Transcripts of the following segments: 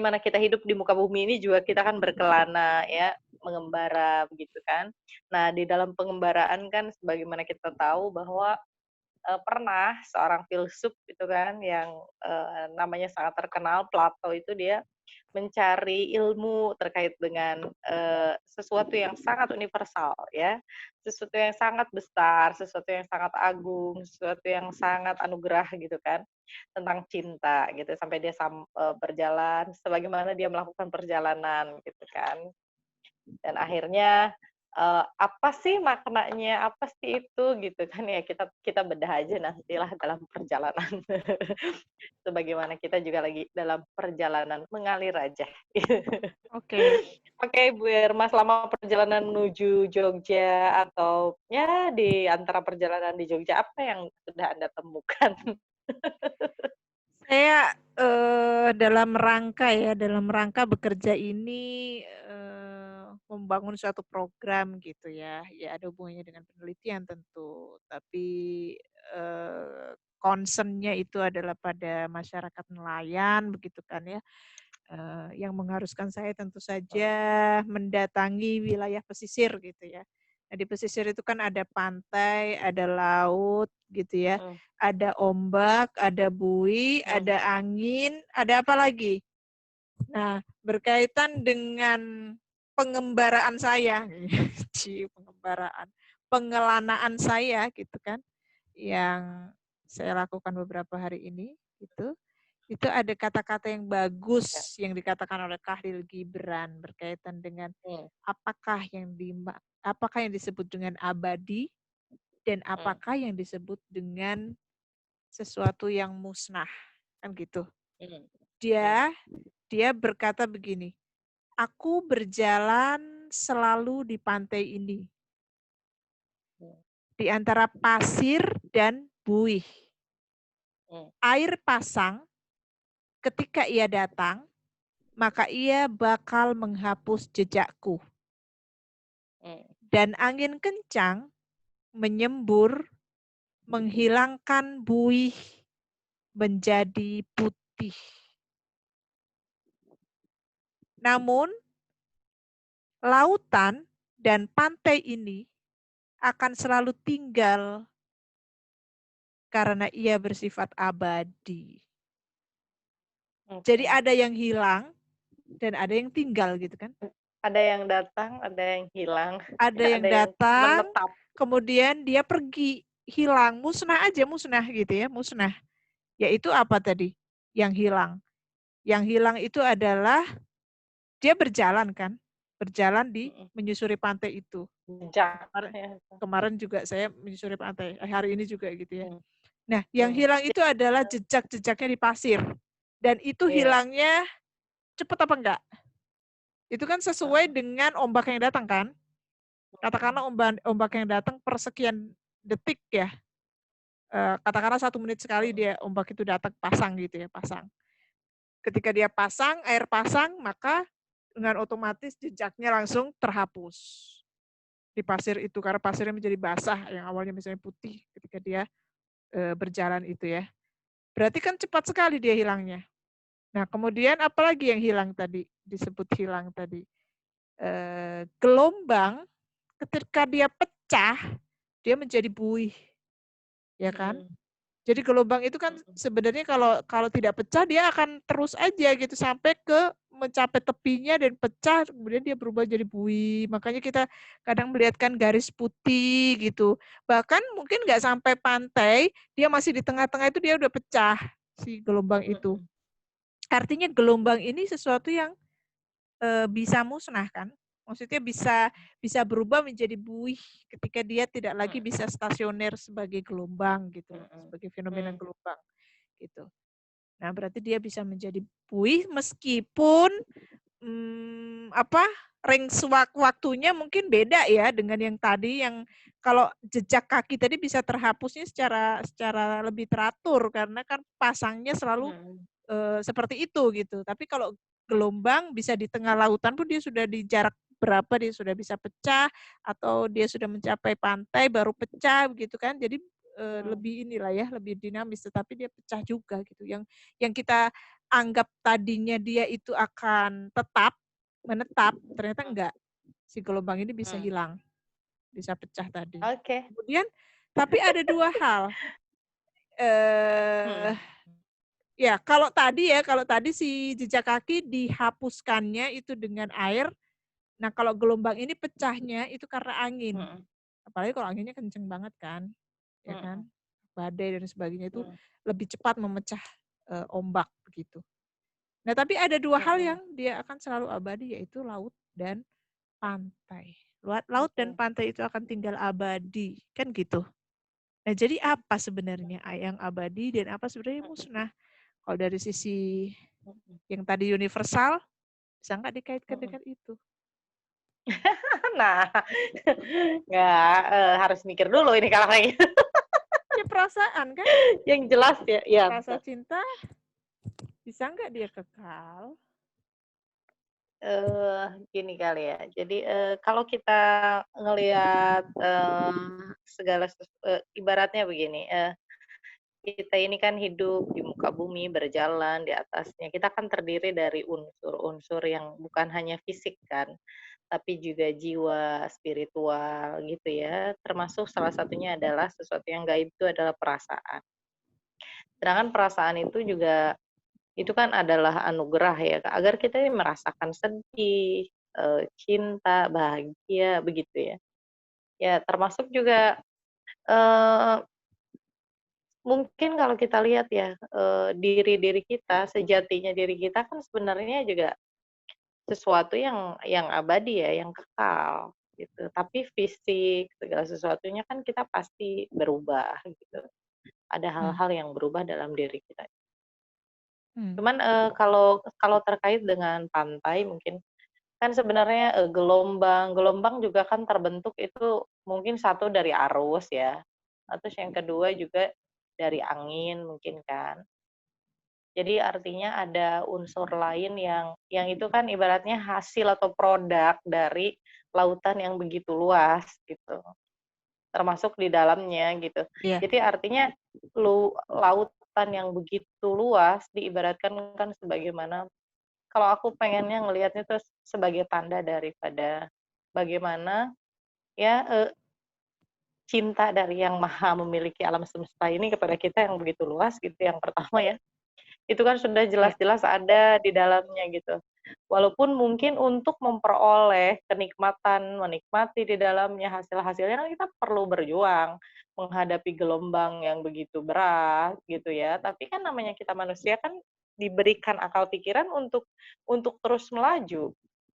Gimana kita hidup di muka bumi ini juga kita kan berkelana ya, mengembara begitu kan. Nah, di dalam pengembaraan kan sebagaimana kita tahu bahwa, pernah seorang filsuf itu kan yang, namanya sangat terkenal Plato itu dia mencari ilmu terkait dengan, sesuatu yang sangat universal ya, sesuatu yang sangat besar, sesuatu yang sangat agung, sesuatu yang sangat anugerah gitu kan, tentang cinta gitu sampai dia berjalan sebagaimana dia melakukan perjalanan gitu kan. Dan akhirnya, apa sih maknanya, apa sih itu gitu kan ya, kita kita bedah aja nantilah dalam perjalanan. Sebagaimana kita juga lagi dalam perjalanan mengalir aja. Oke. Oke, Bu Irma, selama perjalanan menuju Jogja atau ya di antara perjalanan di Jogja, apa yang sudah Anda temukan? Saya, dalam rangka bekerja ini, membangun suatu program gitu ya, ya ada hubungannya dengan penelitian tentu, tapi, concern-nya itu adalah pada masyarakat nelayan begitu kan ya, yang mengharuskan saya tentu saja mendatangi wilayah pesisir gitu ya. Nah di pesisir itu kan ada pantai, ada laut gitu ya, Mhm, ada ombak, ada buih, mhm, ada angin, ada apa lagi? Nah, berkaitan dengan pengembaraan saya, pengembaraan, pengelanaan saya gitu kan, yang saya lakukan beberapa hari ini gitu, itu ada kata-kata yang ya, bagus yang dikatakan oleh Khalil Gibran berkaitan dengan mmm, apakah apakah yang disebut dengan abadi dan mmm, apakah yang disebut dengan sesuatu yang musnah, kan gitu. mhm, mmm, Dia dia berkata begini, "Aku berjalan selalu di pantai ini, mmm, di antara pasir dan buih. mmm, Air pasang, ketika ia datang, maka ia bakal menghapus jejakku. mmm, Dan angin kencang menyembur, menghilangkan buih menjadi putih. Namun, lautan dan pantai ini akan selalu tinggal karena ia bersifat abadi." Jadi oke. ada yang hilang dan ada yang tinggal gitu kan. Ada yang datang, ada yang hilang, Ada yang ada yang datang, menetap. kemudian dia pergi, hilang, musnah aja, musnah gitu ya, musnah. Yaitu apa tadi yang hilang? Yang hilang itu adalah dia berjalan kan, berjalan di Mhm, menyusuri pantai itu. jejak Kemarin ya, kemarin juga saya menyusuri pantai, hari ini juga gitu ya. mmm, Nah, yang mhm, hilang itu adalah jejak-jejaknya di pasir. Dan itu iya, hilangnya cepet apa enggak? Itu kan sesuai heeh, dengan ombak yang datang kan? Katakanlah ombak ombak yang datang per sekian detik ya, katakanlah 1 menit sekali mhm, dia ombak itu datang pasang gitu ya, pasang. Ketika dia pasang, air pasang, maka dengan otomatis jejaknya langsung terhapus di pasir itu, karena pasirnya menjadi basah yang awalnya misalnya putih ketika dia, berjalan itu ya. Berarti kan cepat sekali dia hilangnya. Nah kemudian apalagi yang hilang tadi, disebut hilang tadi, gelombang ketika dia pecah, dia menjadi buih, ya kan? mhm, Jadi gelombang itu kan mhm, sebenarnya kalau kalau tidak pecah dia akan terus aja gitu sampai ke mencapai tepinya dan pecah, kemudian dia berubah jadi buih. Makanya kita kadang melihat kan garis putih gitu. Bahkan mungkin nggak mhm, sampai pantai, dia masih di tengah-tengah itu dia udah pecah si gelombang itu. mhm, Artinya gelombang ini sesuatu yang bisa musnah kan? Maksudnya bisa bisa berubah menjadi buih ketika dia tidak lagi mhm, bisa stasioner sebagai gelombang gitu, mhm, sebagai fenomena mmm, gelombang gitu. Nah, berarti dia bisa menjadi buih meskipun, apa, range waktunya mungkin beda ya dengan yang tadi yang kalau jejak kaki tadi bisa terhapusnya secara secara lebih teratur karena kan pasangnya selalu mhm, seperti itu gitu. Tapi kalau gelombang bisa di tengah lautan pun dia sudah di jarak berapa dia sudah bisa pecah atau dia sudah mencapai pantai baru pecah gitu kan. Jadi lebih inilah ya, lebih dinamis, tetapi dia pecah juga gitu. Yang kita anggap tadinya dia itu akan menetap, ternyata Mhm. enggak. Si gelombang ini bisa Mmm. hilang, bisa pecah tadi. Oke. Kemudian tapi ada 2 hal, Mhm. eee, ya kalau tadi si jejak kaki dihapuskannya itu dengan air. Nah, kalau gelombang ini pecahnya itu karena angin. Mhm. Apalagi kalau anginnya kenceng banget kan, ya Mhm. kan. Badai dan sebagainya itu Mhm. lebih cepat memecah, ombak begitu. Nah, tapi ada 2 hal Mhm. yang dia akan selalu abadi, yaitu laut dan pantai. Laut dan Betul. pantai itu akan tinggal abadi, kan gitu. Nah, jadi apa sebenarnya yang abadi dan apa sebenarnya Mhm. musnah? Kalau dari sisi Mhm. yang tadi universal, bisa nggak dikaitkan Mhm. dengan itu? Nah, nggak, harus mikir dulu ini kalau kayak gitu. Ya perasaan kan, Yang jelas ya iya rasa betul. cinta bisa nggak dia kekal? Gini kali ya, jadi, kalau kita ngelihat, segala ibaratnya begini, kita ini kan hidup di muka bumi, berjalan di atasnya, kita kan terdiri dari unsur-unsur yang bukan hanya fisik kan, tapi juga jiwa, spiritual gitu ya, termasuk salah satunya adalah sesuatu yang gaib itu adalah perasaan. Sedangkan perasaan itu juga itu kan adalah anugerah ya, Kak, agar kita ini merasakan sedih, cinta, bahagia, begitu ya. Ya termasuk juga, eee, mungkin kalau kita lihat ya, diri-diri kita, sejatinya diri kita kan sebenarnya juga sesuatu yang abadi ya, yang kekal, gitu. Tapi fisik, segala sesuatunya kan kita pasti berubah, gitu. Ada Hmm. hal-hal yang berubah dalam diri kita. Hmm. Cuman, kalau kalau terkait dengan pantai mungkin, kan sebenarnya, gelombang juga kan terbentuk itu mungkin satu dari arus ya, terus yang kedua juga dari angin mungkin kan. Jadi artinya ada unsur lain yang itu kan ibaratnya hasil atau produk dari lautan yang begitu luas gitu, termasuk di dalamnya gitu. Iya. Jadi artinya lautan yang begitu luas diibaratkan kan sebagaimana kalau aku pengennya ngelihatnya tuh sebagai tanda daripada bagaimana ya, cinta dari Yang Maha memiliki alam semesta ini kepada kita yang begitu luas gitu yang pertama ya. Itu kan sudah Iya. jelas-jelas ada di dalamnya gitu. Walaupun mungkin untuk memperoleh kenikmatan, menikmati di dalamnya hasil-hasilnya kan kita perlu berjuang menghadapi gelombang yang begitu berat gitu ya. Tapi kan namanya kita manusia kan diberikan akal pikiran untuk terus melaju.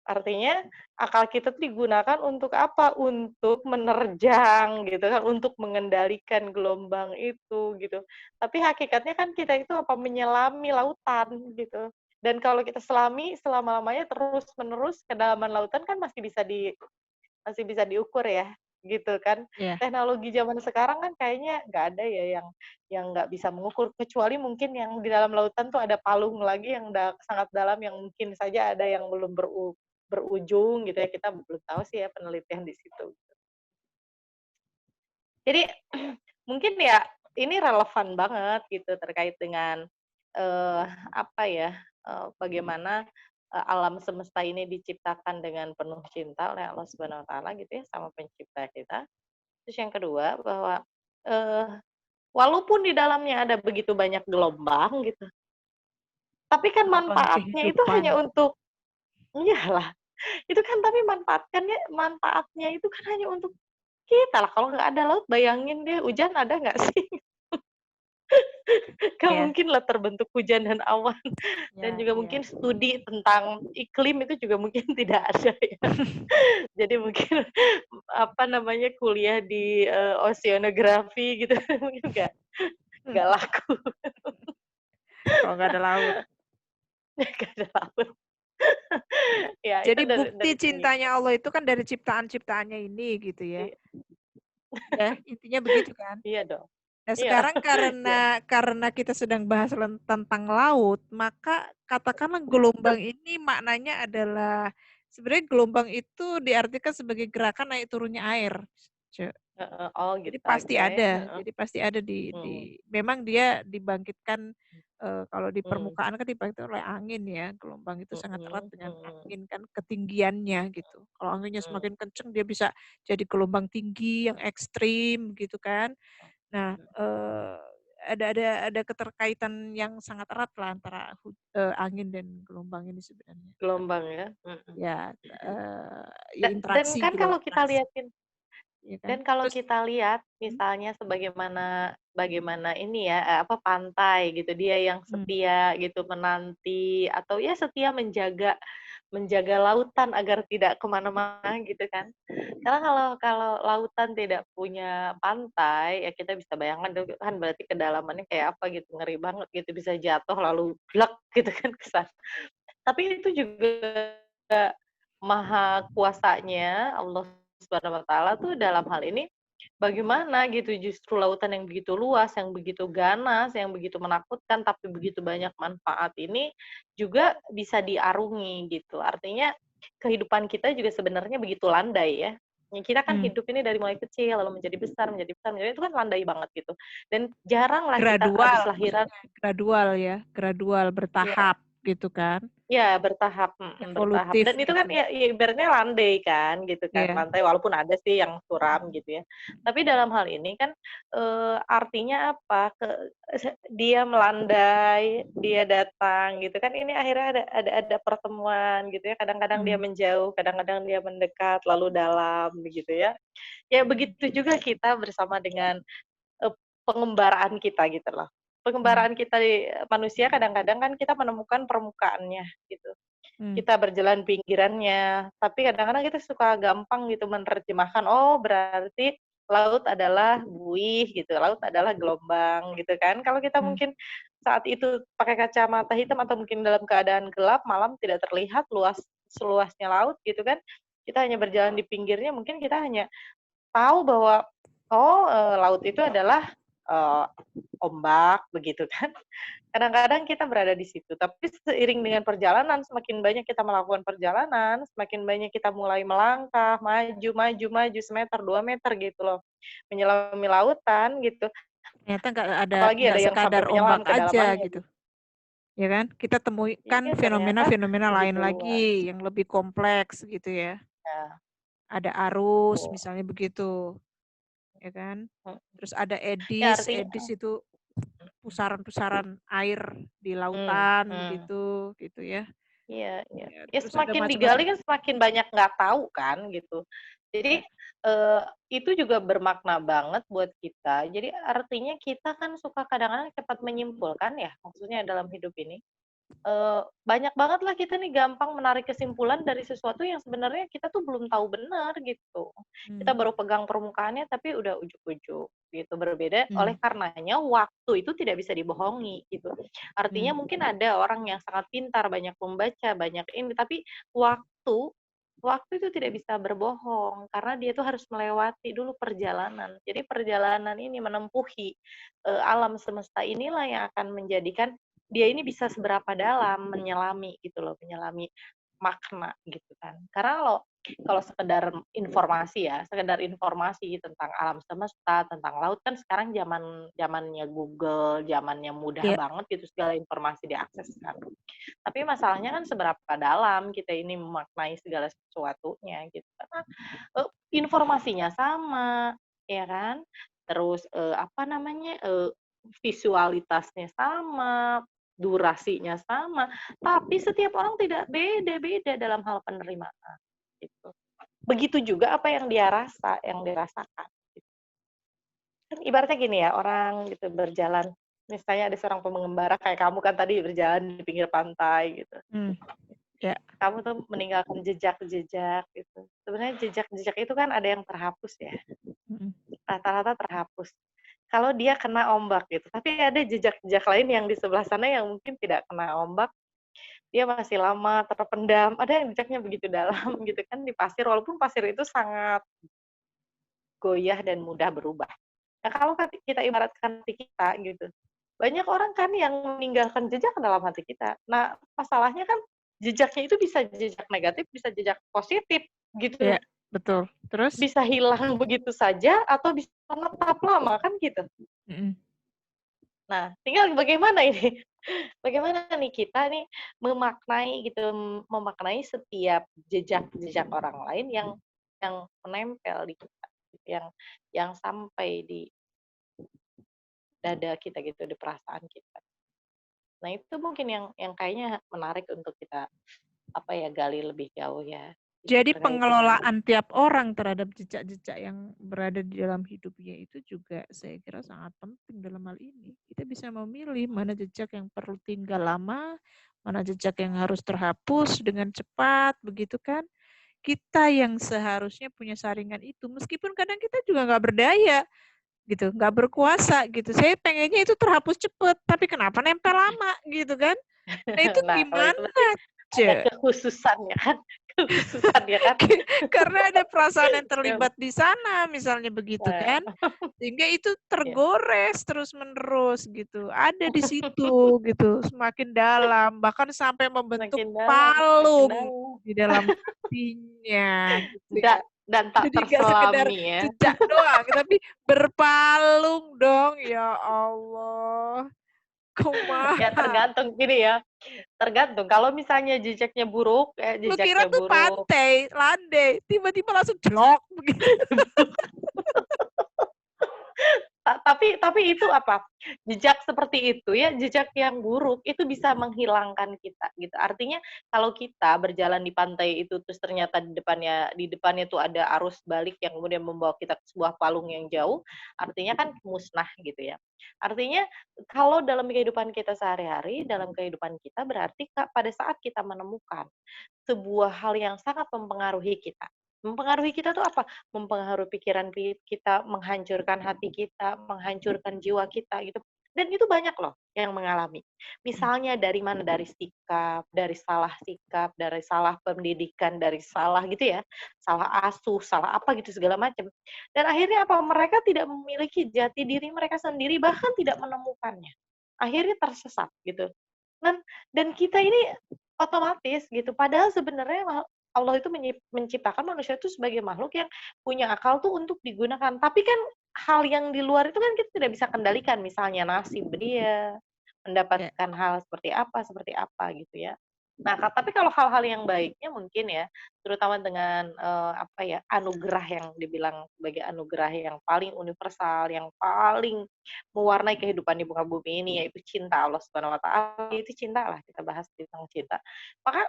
Artinya akal kita tuh digunakan untuk apa? Untuk menerjang gitu kan, untuk mengendalikan gelombang itu gitu. Tapi hakikatnya kan kita itu apa? Menyelami lautan gitu. Dan kalau kita selami selama-lamanya terus-menerus kedalaman lautan kan masih bisa diukur ya, gitu kan. Iya. Teknologi zaman sekarang kan kayaknya nggak ada ya yang nggak bisa mengukur, kecuali mungkin yang di dalam lautan tuh ada palung lagi yang sangat dalam yang mungkin saja ada yang belum berujung gitu ya, kita belum tahu sih ya penelitian di situ. Jadi mungkin ya ini relevan banget gitu terkait dengan, apa ya, bagaimana, alam semesta ini diciptakan dengan penuh cinta oleh Allah Subhanahu wa taala gitu ya sama pencipta kita. Terus yang kedua bahwa, eee, walaupun di dalamnya ada begitu banyak gelombang gitu, tapi kan Gelombang manfaatnya itu kehidupan. hanya untuk iyalah, itu kan tapi manfaatnya itu kan hanya untuk kita lah, kalau nggak ada laut bayangin deh hujan ada nggak sih? Nggak Iya. mungkin lah terbentuk hujan dan awan, dan Iya, juga iya. mungkin studi tentang iklim itu juga mungkin tidak ada ya. Jadi mungkin, apa namanya, kuliah di, oceanografi gitu mungkin nggak laku, Kalau nggak ada laut. nggak ada laut. Ya itu Jadi dari bukti segi cintanya Allah itu kan dari ciptaan-ciptaannya ini gitu ya. i Ya, intinya begitu kan? iya dong, Nah, iya. sekarang Ja karena kita sedang bahas tentang laut, maka katakanlah gelombang ini maknanya adalah sebenarnya gelombang itu diartikan sebagai gerakan naik turunnya air. Heeh. Oh Jadi gitu, pasti oke. ada, Heeh. jadi pasti ada di Mhm. memang dia dibangkitkan, kalau di Mhm. permukaan kan dibangkitkan oleh angin ya, gelombang itu sangat erat Mhm. dengan Mhm. angin kan ketinggiannya gitu. Kalau anginnya Mhm. semakin kencang dia bisa jadi gelombang tinggi yang ekstrim gitu kan. Nah, ada keterkaitan yang sangat erat lah antara angin dan gelombang ini sebenarnya. Gelombang ya? Mhm. Ya, ya Dan interaksi kan gitu loh, kalau kita interaksi, liatin ya kan. dan kalau Terus kita lihat mhm, misalnya sebagaimana bagaimana ini ya, apa, pantai gitu, dia yang mmm, setia gitu menanti atau ya setia menjaga menjaga lautan agar tidak kemana mana gitu kan. Karena kalau kalau lautan tidak punya pantai, ya kita bisa bayangkan dong kan berarti kedalamannya kayak apa gitu, ngeri banget gitu, bisa jatuh lalu blek gitu kan ke sana. Tapi itu juga maha kuasanya Allah Subhanahu wa taala tuh dalam hal ini, bagaimana gitu justru lautan yang begitu luas, yang begitu ganas, yang begitu menakutkan, tapi begitu banyak manfaat ini juga bisa diarungi gitu. Artinya kehidupan kita juga sebenarnya begitu landai ya. Kita kan mmm, hidup ini dari mulai kecil lalu menjadi besar, menjadi itu kan landai banget gitu. Dan jarang lah kita gradual habis lahiran maksudnya, gradual ya, gradual, ya bertahap gitu kan, ya bertahap, bertahap. evolutif Dan itu kan gitu. ya ya ibaratnya landai kan, gitu kan, Iya, pantai walaupun ada sih yang suram gitu ya. Tapi dalam hal ini kan, artinya apa, dia melandai, dia datang gitu kan, ini akhirnya ada pertemuan gitu ya, kadang-kadang dia mmm, menjauh, kadang-kadang dia mendekat, lalu dalam begitu ya. Ya begitu juga kita bersama dengan Eee, pengembaraan kita gitu loh. mmm, Pengembaraan kita di manusia kadang-kadang kan kita menemukan permukaannya gitu. mmm, Kita berjalan pinggirannya, tapi kadang-kadang kita suka gampang gitu menerjemahkan, oh berarti laut adalah buih gitu, laut adalah gelombang gitu kan. Kalau kita mmm, mungkin saat itu pakai kacamata hitam atau mungkin dalam keadaan gelap, malam tidak terlihat seluasnya laut gitu kan, kita hanya berjalan di pinggirnya, mungkin kita hanya tahu bahwa, oh, laut itu adalah, eee, ombak begitu kan. Kadang-kadang kita berada di situ, tapi seiring dengan perjalanan, semakin banyak kita melakukan perjalanan, semakin banyak kita mulai melangkah, maju maju maju, semeter, 2 meter gitu loh, menyelami lautan gitu, ternyata apalagi nggak ada yang sampai sekadar menyelam ombak aja kedalamannya gitu, gitu. ya kan. Kita temukan Iya ternyata fenomena-fenomena lain begitu luas. lagi yang lebih kompleks gitu ya. Ya, Ada arus betul. misalnya begitu, ya kan. Mhm. Terus ada Ya eddies, artinya eddies itu pusaran-pusaran air di mhm, lautan mhm. begitu, gitu ya. Iya iya. Ya, Ya terus ada semakin macam-macam. digali kan semakin banyak nggak tahu kan gitu. Ya, Jadi, itu juga bermakna banget buat kita. Jadi artinya kita kan suka kadang-kadang cepat menyimpulkan ya, maksudnya dalam hidup ini. Banyak banget lah kita nih gampang menarik kesimpulan dari sesuatu yang sebenarnya kita tuh belum tahu benar gitu. Kita mmm, baru pegang permukaannya tapi udah ujuk-ujuk gitu. Berbeda oleh mmm, karenanya waktu itu tidak bisa dibohongi gitu. Artinya mmm, mungkin ada orang yang sangat pintar, banyak membaca, banyak ini, tapi waktu waktu itu tidak bisa berbohong karena dia tuh harus melewati dulu perjalanan. Jadi perjalanan ini menempuhi, alam semesta inilah yang akan menjadikan dia ini bisa seberapa dalam menyelami gitu loh, menyelami makna gitu kan. Karena kalau sekedar informasi ya, sekedar informasi tentang alam semesta, tentang laut kan sekarang zamannya Google, zamannya mudah iya, banget gitu segala informasi diakses kan. Tapi masalahnya kan seberapa dalam kita ini memaknai segala sesuatunya gitu. Karena informasinya sama, ya kan? Terus, apa namanya, visualitasnya sama, durasinya sama, tapi setiap orang tidak beda-beda dalam hal penerimaan, gitu. Begitu juga apa yang dia yang dirasakan, gitu. Kan ibaratnya gini ya, orang gitu berjalan, misalnya ada seorang pengembara kayak kamu kan tadi berjalan di pinggir pantai gitu. mmm, ya, Kamu tuh meninggalkan jejak-jejak gitu. Sebenarnya jejak-jejak itu kan ada yang terhapus ya, mhm, rata-rata terhapus. Kalau dia kena ombak gitu, tapi ada jejak-jejak lain yang di sebelah sana yang mungkin tidak kena ombak, dia masih lama terpendam, ada yang jejaknya begitu dalam gitu kan di pasir, walaupun pasir itu sangat goyah dan mudah berubah. Nah, kalau kita ibaratkan hati kita gitu, banyak orang kan yang meninggalkan jejak dalam hati kita. Nah, masalahnya kan jejaknya itu bisa jejak negatif, bisa jejak positif gitu. iya, Betul. Terus? Bisa hilang begitu saja atau bisa menetap lama, kan gitu. Nah, tinggal bagaimana ini? Bagaimana nih kita nih memaknai gitu, memaknai setiap jejak-jejak orang lain yang menempel di kita, gitu, yang sampai di dada kita gitu, di perasaan kita. Nah, itu mungkin yang kayaknya menarik untuk kita gali lebih jauh ya. Gitu, Jadi terkait dengan pengelolaan tiap orang terhadap jejak-jejak yang berada di dalam hidupnya itu juga saya kira sangat penting dalam hal ini. Kita bisa memilih mana jejak yang perlu tinggal lama, mana jejak yang harus terhapus dengan cepat, begitu kan? Kita yang seharusnya punya saringan itu, meskipun kadang kita juga nggak berdaya, gitu, nggak berkuasa, gitu. Saya pengennya itu terhapus cepat, tapi kenapa nempel lama, gitu kan? Nah itu nah, kalau itu gimana, berarti ada Ce? kekhususan ya kan? Kekhususan ya kan? Karena ada perasaan yang terlibat di sana, misalnya begitu kan, sehingga itu Ya. tergores terus-menerus gitu, ada di situ gitu, semakin dalam, bahkan sampai membentuk Semakin dalam, semakin palung dalam. di dalam hatinya gitu ya. Dan tak Jadi nggak sekedar terselami ya. jejak doang, tapi berpalung dong, ya Allah. Ya Kumaha. tergantung gini ya, tergantung kalau misalnya jejaknya buruk, Lu kira jejaknya tuh buruk. pantai, landai, tiba-tiba langsung jelok begitu. Tapi itu apa? Jejak seperti itu ya, jejak yang buruk itu bisa menghilangkan kita gitu. Artinya kalau kita berjalan di pantai itu terus ternyata di depannya tuh ada arus balik yang kemudian membawa kita ke sebuah palung yang jauh, artinya kan musnah gitu ya. Artinya kalau dalam kehidupan kita sehari-hari, dalam kehidupan kita berarti pada saat kita menemukan sebuah hal yang sangat mempengaruhi kita. Mempengaruhi kita tuh apa? Mempengaruhi pikiran kita, menghancurkan hati kita, menghancurkan jiwa kita gitu. Dan itu banyak loh yang mengalami. Misalnya dari mana? Dari sikap, dari salah pendidikan, dari salah gitu ya, salah asuh, salah apa gitu segala macam. Dan akhirnya apa? Mereka tidak memiliki jati diri mereka sendiri, bahkan tidak menemukannya. Akhirnya tersesat gitu. Dan kita ini otomatis gitu, padahal sebenarnya Allah itu menciptakan manusia itu sebagai makhluk yang punya akal tuh untuk digunakan. Tapi kan hal yang di luar itu kan kita tidak bisa kendalikan, misalnya nasib dia, Ya. mendapatkan hal seperti apa gitu ya. Nah, tapi kalau hal-hal yang baiknya mungkin ya, terutama dengan anugerah yang dibilang sebagai anugerah yang paling universal, yang paling mewarnai kehidupan di muka bumi ini, yaitu cinta Allah Subhanahu wa taala, itu cinta lah, kita bahas tentang cinta. Maka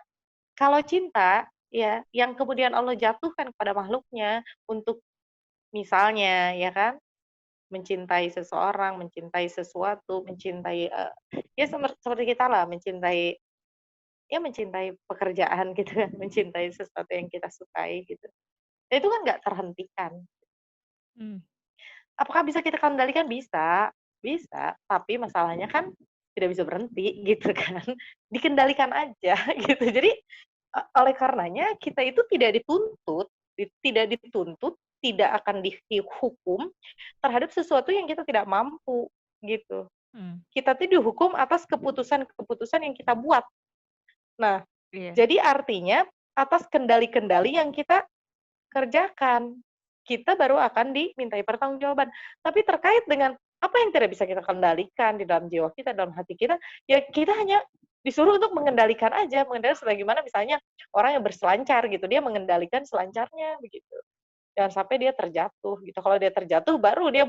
kalau cinta, ya, yang kemudian Allah jatuhkan kepada makhluknya untuk misalnya, ya kan, mencintai seseorang, mencintai sesuatu, mencintai, ya seperti kita lah, mencintai pekerjaan gitu kan, mencintai sesuatu yang kita sukai gitu. Dan itu kan nggak terhentikan. Hmm. Apakah bisa kita kendalikan? Bisa, bisa, tapi masalahnya kan tidak bisa berhenti gitu kan. Dikendalikan aja gitu. Jadi oleh karenanya kita itu tidak dituntut, tidak akan dihukum terhadap sesuatu yang kita tidak mampu gitu. Kita tuh dihukum atas keputusan-keputusan yang kita buat. Nah, Iya. jadi artinya atas kendali-kendali yang kita kerjakan, kita baru akan dimintai pertanggungjawaban. Tapi terkait dengan apa yang tidak bisa kita kendalikan di dalam jiwa kita, dalam hati kita, ya kita hanya disuruh untuk mengendalikan aja, mengendalikan sebagaimana misalnya orang yang berselancar gitu, dia mengendalikan selancarnya begitu. Jangan sampai dia terjatuh gitu. Kalau dia terjatuh, baru dia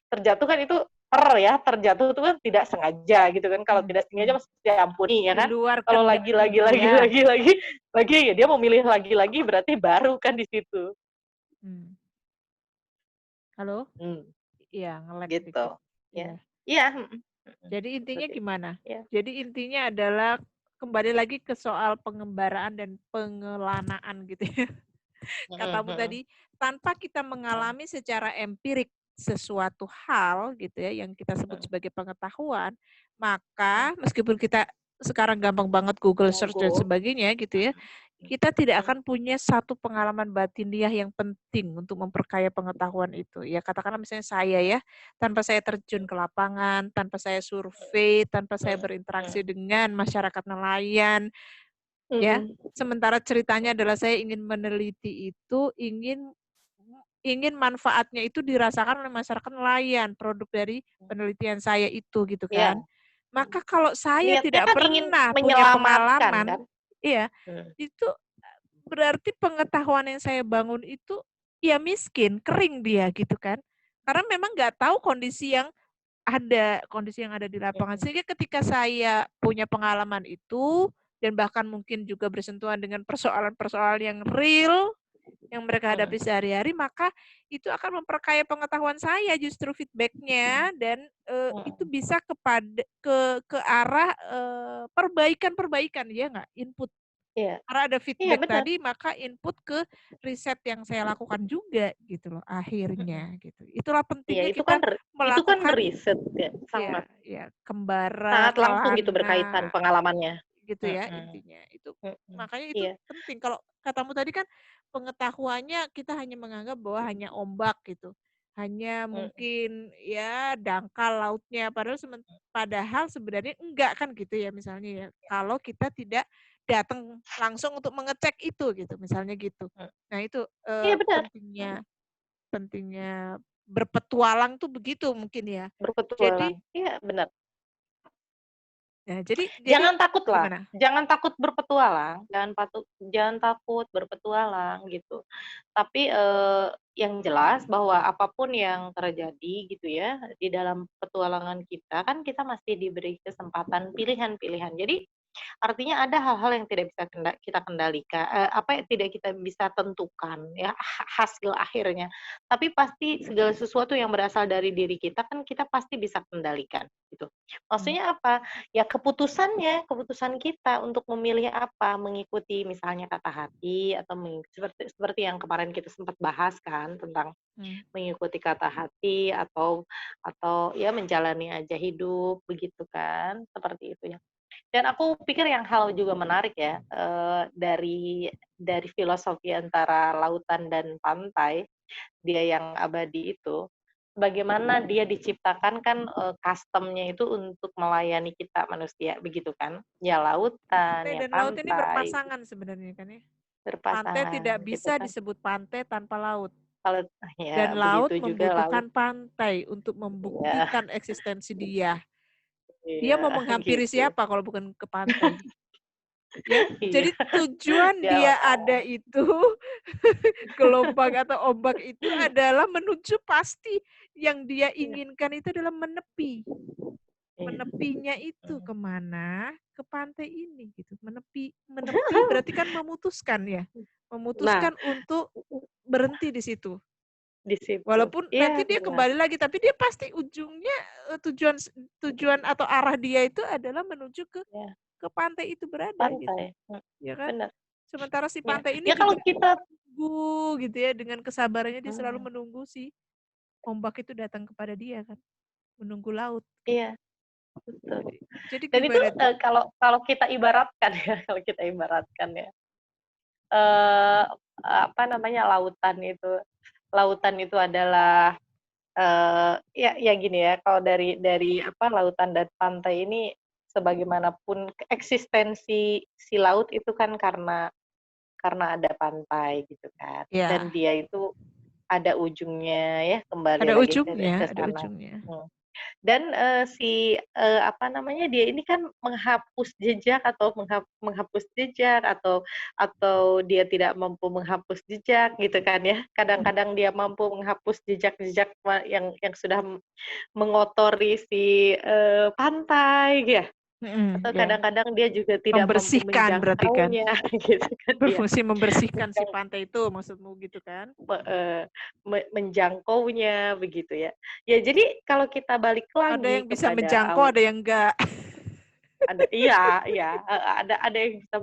terjatuh kan itu terjatuh itu kan tidak sengaja gitu kan. Kalau tidak sengaja mesti diampuni ya Di kan. luar Kalau kendali dia. lagi ya dia memilih lagi berarti baru kan di situ. Halo? Hmm, Iya, nge-lag gitu. dikit. Ya. Iya. Iya, Jadi intinya seperti itu. gimana? Ya. Jadi intinya adalah kembali lagi ke soal pengembaraan dan pengelanaan gitu ya. Katamu tadi, tanpa kita mengalami secara empirik sesuatu hal gitu ya, yang kita sebut sebagai pengetahuan, maka meskipun kita sekarang gampang banget Google search dan sebagainya gitu ya, kita tidak akan punya satu pengalaman batiniah yang penting untuk memperkaya pengetahuan itu. Ya katakanlah misalnya saya ya, tanpa saya terjun ke lapangan, tanpa saya survei, tanpa saya berinteraksi dengan masyarakat nelayan, ya. Mhm. Sementara ceritanya adalah saya ingin meneliti itu, ingin manfaatnya itu dirasakan oleh masyarakat nelayan, produk dari penelitian saya itu gitu Iya. kan. Maka kalau saya Niatnya tidak kan ingin pernah punya menyelamatkan kan? pengalaman, iya, Mhm. itu berarti pengetahuan yang saya bangun itu ya miskin, kering dia gitu kan. Karena memang nggak tahu kondisi yang ada di lapangan. Mhm. Sehingga ketika saya punya pengalaman itu dan bahkan mungkin juga bersentuhan dengan persoalan-persoalan yang real yang mereka hadapi Mhm. sehari-hari, maka itu akan memperkaya pengetahuan saya justru feedback-nya dan itu Mhm. bisa ke arah perbaikan-perbaikan ya nggak? Input. Iya. Karena ada Iya feedback benar. tadi, maka input ke riset yang saya lakukan juga gitu loh Mhm. akhirnya gitu. Itulah Iya pentingnya kita itu kan melakukan riset ya, ya sangat ya kembara, sangat langsung itu berkaitan kelana pengalamannya. gitu ya Mhm. intinya. Itu Mhm. makanya itu Iya. penting. Kalau katamu tadi kan pengetahuannya kita hanya menganggap bahwa hanya ombak gitu. Hanya Mhm. mungkin ya dangkal lautnya padahal sebenarnya enggak kan gitu ya misalnya ya. Kalau kita tidak datang langsung untuk mengecek itu gitu misalnya gitu. Mhm. Nah itu Iya benar. pentingnya pentingnya berpetualang tuh begitu mungkin ya. Jadi Berpetualang. Iya benar. ya jadi Jangan takut lah, gimana? jangan takut berpetualang, jangan takut berpetualang gitu. Tapi, yang jelas bahwa apapun yang terjadi gitu ya, di dalam petualangan kita, kan kita masih diberi kesempatan pilihan-pilihan. Jadi, artinya ada hal-hal yang tidak bisa kita kendalikan, apa yang tidak kita bisa tentukan ya, hasil akhirnya. Tapi pasti segala sesuatu yang berasal dari diri kita kan kita pasti bisa kendalikan, gitu. Hmm. Maksudnya apa? Ya keputusan kita untuk memilih apa, mengikuti misalnya kata hati atau seperti seperti yang kemarin kita sempat bahas kan tentang Hmm. mengikuti kata hati atau ya menjalani aja hidup begitu kan, seperti itu ya. Dan aku pikir yang hal juga menarik ya, dari filosofi antara lautan dan pantai, dia yang abadi itu, bagaimana dia diciptakan kan, custom-nya itu untuk melayani kita manusia, begitu kan. Ya lautan, Pantai ya dan laut ini pantai, berpasangan sebenarnya kan ya. Pantai berpasangan tidak gitu bisa kan. disebut pantai tanpa laut. Kalau ya Dan laut begitu juga laut, membutuhkan pantai untuk ya, membuktikan eksistensi dia. Dia iya mau menghampiri gitu. siapa kalau bukan ke pantai? Ya, Iya, jadi tujuan dia dia ada itu, gelombang atau ombak itu adalah menuju pasti yang dia iya inginkan itu adalah menepi. iya, Menepinya itu mhm. kemana? Ke pantai ini gitu. Menepi berarti kan memutuskan ya. Nah, Memutuskan untuk berhenti di situ. di situ. Walaupun nanti Iya dia benar, kembali lagi, tapi dia pasti ujungnya tujuan tujuan atau arah dia itu adalah menuju iya, ke pantai itu berada gitu, pantai, ya kan? benar, Sementara si iya. pantai ini Ya kalau juga kita menunggu gitu ya, dengan kesabarannya dia selalu mmm, menunggu si ombak itu datang kepada dia kan, menunggu laut gitu. iya, betul. Jadi Dan itu, gimana itu? kalau kalau kita ibaratkan ya, kalau kita ibaratkan ya, apa namanya, lautan itu adalah, ya gini ya, kalau dari apa, lautan dan pantai ini sebagaimanapun eksistensi si laut itu kan karena ada pantai gitu kan, dan Ya, dia itu ada ujungnya ya, kembali ada lagi ujungnya ke ada sana. ujungnya. Mhm. Dan, apa namanya, dia ini kan menghapus jejak atau menghapus jejak atau dia tidak mampu menghapus jejak gitu kan ya. Kadang-kadang dia mampu menghapus jejak-jejak yang sudah mengotori si, pantai ya, Mhm, atau ya. kadang-kadang dia juga tidak mampu Membersihkan berarti kan? menjangkaunya gitu kan, ya. Berfungsi membersihkan si pantai itu maksudmu gitu kan? Heeh, menjangkaunya begitu ya. Ya jadi kalau kita balik Ada lagi yang bisa kepada menjangkau, ada yang enggak. ada iya iya, ada yang bisa